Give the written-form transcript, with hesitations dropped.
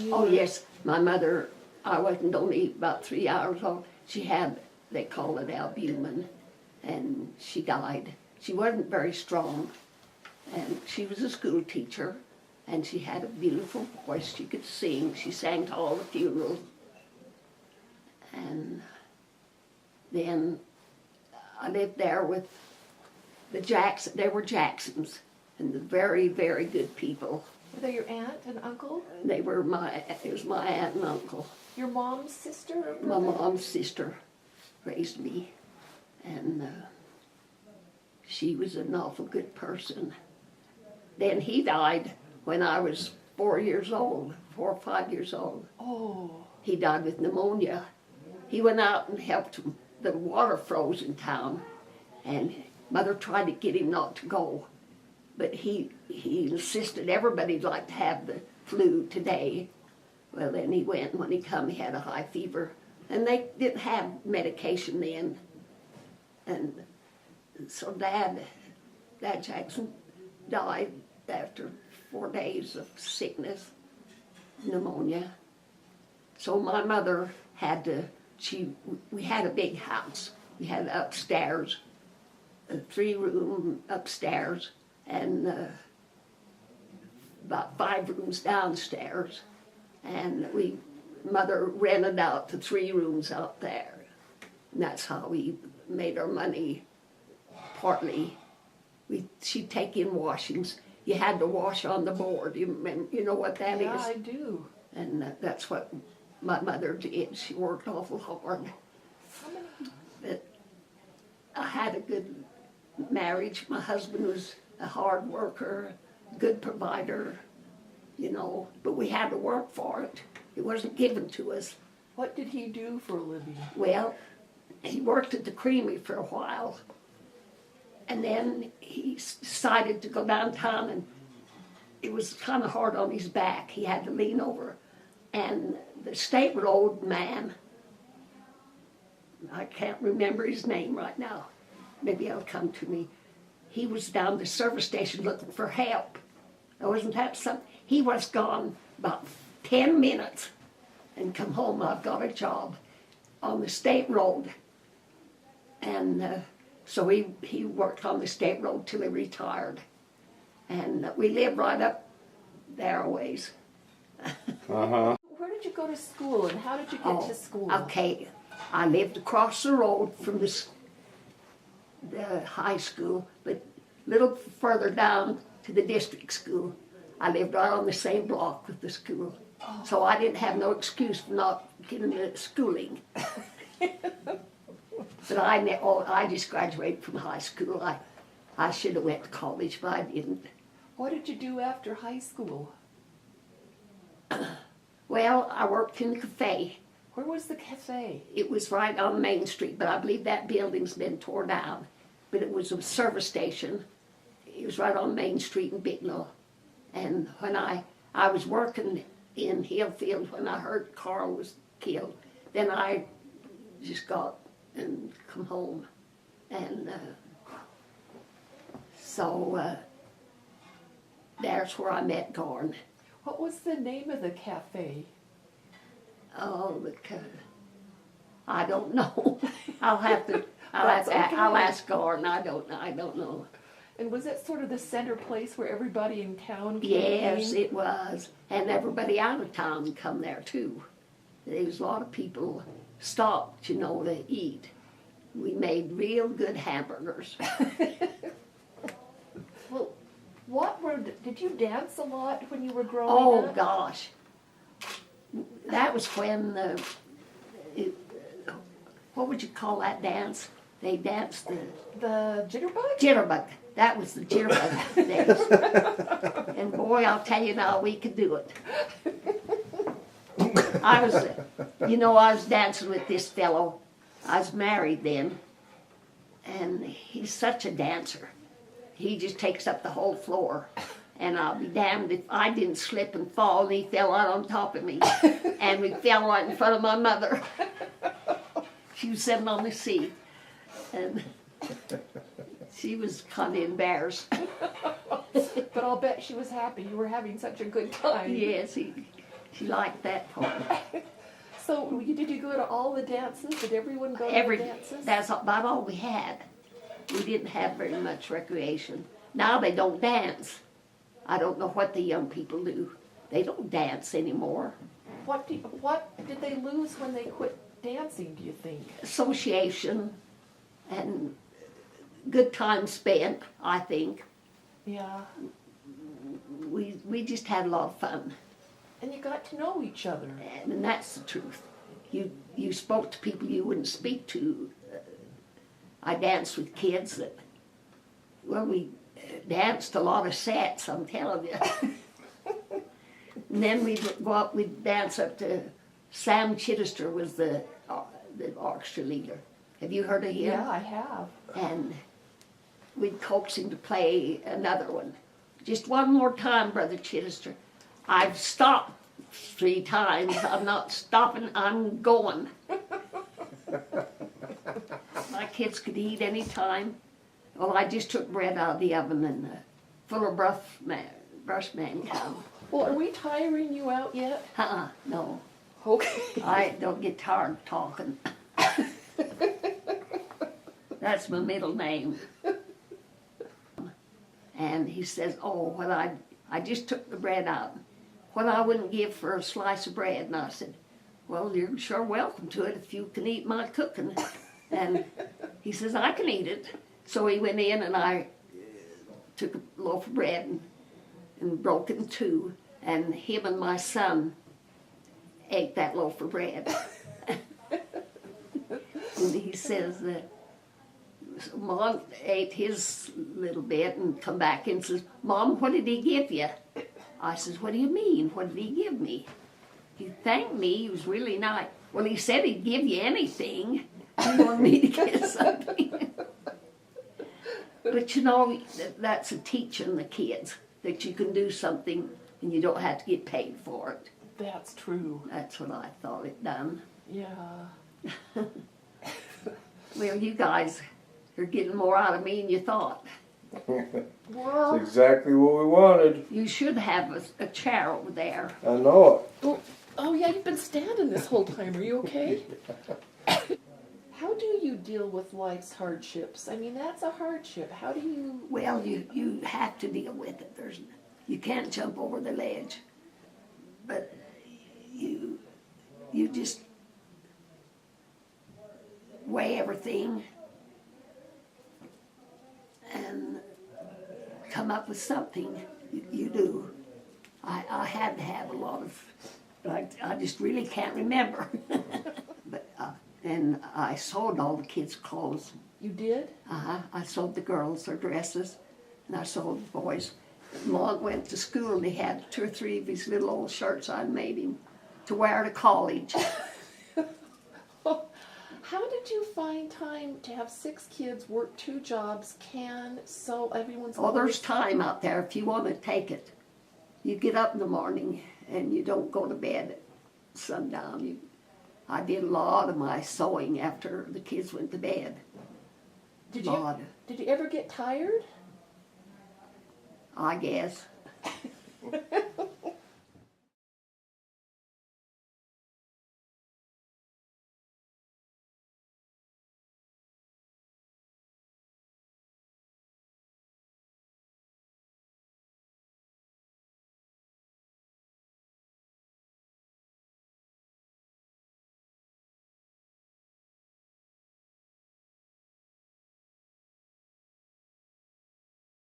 you? Oh, yes. My mother, I wasn't only about 3 hours old. She had, they call it albumin, and she died. She wasn't very strong, and she was a school teacher, and she had a beautiful voice. She could sing. She sang to all the funerals. And then I lived there with the Jacksons. They were Jacksons, and the very, very good people. Were they your aunt and uncle? They were it was my aunt and uncle. Your mom's sister or brother? My mom's sister raised me, and she was an awful good person. Then he died when I was 4 years old, 4 or 5 years old. Oh. He died with pneumonia. He went out and helped him. The water froze in town, and Mother tried to get him not to go. But he insisted everybody'd like to have the flu today. Well, then he went. When he come, he had a high fever. And they didn't have medication then. And so Dad Jackson died after 4 days of sickness, pneumonia. So my mother had to, we had a big house. We had upstairs, a 3-room upstairs, and about 5 rooms downstairs. And Mother rented out the 3 rooms out there. And that's how we made our money, partly. She'd take in washings. You had to wash on the board. You know what that is? Yeah, I do. And that's what my mother did. She worked awful hard. But I had a good marriage. My husband was a hard worker, good provider, you know, but we had to work for it. It wasn't given to us. What did he do for a living? Well, he worked at the creamery for a while, and then he decided to go downtown, and it was kind of hard on his back. He had to lean over, and the state road man, I can't remember his name right now, maybe it'll come to me. He was down the service station looking for help. Now, wasn't that something? He was gone about 10 minutes and come home. I've got a job on the state road. And so he worked on the state road till he retired. And we lived right up there a ways. Where did you go to school and how did you get to school? Okay, I lived across the road from the high school, but a little further down to the district school. I lived right on the same block with the school. Oh. So I didn't have no excuse for not getting the schooling. But I just graduated from high school. I should have went to college, but I didn't. What did you do after high school? Well, I worked in the cafe. Where was the cafe? It was right on Main Street, but I believe that building's been torn down. But it was a service station. It was right on Main Street in Bigelow. And when I was working in Hillfield when I heard Carl was killed, then I just got and come home. And so there's where I met Garn. What was the name of the cafe? Oh, I don't know. I'll ask Garn. I don't know. And was that sort of the center place where everybody in town came? Yes, it was. And everybody out of town come there too. There was a lot of people stopped, you know, to eat. We made real good hamburgers. Well, did you dance a lot when you were growing up? Oh, gosh. That was when what would you call that dance? They danced the jitterbug? Jitterbug. That was the jitterbug dance. And boy, I'll tell you now, we could do it. I was dancing with this fellow. I was married then, and he's such a dancer. He just takes up the whole floor. And I'll be damned if I didn't slip and fall, and he fell right on top of me. And we fell right in front of my mother. She was sitting on the seat. And she was kind of embarrassed. But I'll bet she was happy you were having such a good time. Yes, She liked that part. So did you go to all the dances? Did everyone go to the dances? That's about all we had. We didn't have very much recreation. Now they don't dance. I don't know what the young people do. They don't dance anymore. What did they lose when they quit dancing, do you think? Association and good time spent, I think. Yeah. We just had a lot of fun. And you got to know each other. And that's the truth. You spoke to people you wouldn't speak to. I danced with kids that, well, we danced a lot of sets, I'm telling you. And then we'd go up, we'd dance up to Sam Chittister was the orchestra leader. Have you heard of him? Yeah, I have. And we'd coax him to play another one. Just one more time, Brother Chittister. I've stopped 3 times. I'm not stopping, I'm going. My kids could eat any time. Well, I just took bread out of the oven and full of brush man come. Well, are we tiring you out yet? No. Okay. I don't get tired talking. That's my middle name. And he says, oh, well, I just took the bread out. What I wouldn't give for a slice of bread. And I said, well, you're sure welcome to it if you can eat my cooking. And he says, I can eat it. So he went in and I took a loaf of bread and broke it in 2. And him and my son ate that loaf of bread. And he says that Mom ate his little bit and come back and says, Mom, what did he give you? I says, what do you mean? What did he give me? He thanked me. He was really nice. Well, he said he'd give you anything. He wanted me to get something. But you know, that's a teaching the kids that you can do something and you don't have to get paid for it. That's true. That's what I thought it done. Yeah. Well, you guys are getting more out of me than you thought. Well, That's exactly what we wanted. You should have a chair over there. I know it. oh yeah, you've been standing this whole time. Are you okay? How do you deal with life's hardships? I mean, that's a hardship. How do you... Well, you have to deal with it. You can't jump over the ledge. But you just weigh everything and come up with something. You do. I had to have a lot of, I just really can't remember. But and I sewed all the kids' clothes. You did? I sewed the girls their dresses, and I sewed the boys. Mom went to school and he had 2 or 3 of his little old shirts I made him to wear to college. How did you find time to have 6 kids, work 2 jobs, sew everyone's Oh, there's clothes? time out there if you want to take it. You get up in the morning and you don't go to bed at sundown. I did a lot of my sewing after the kids went to bed. Did you ever get tired? I guess.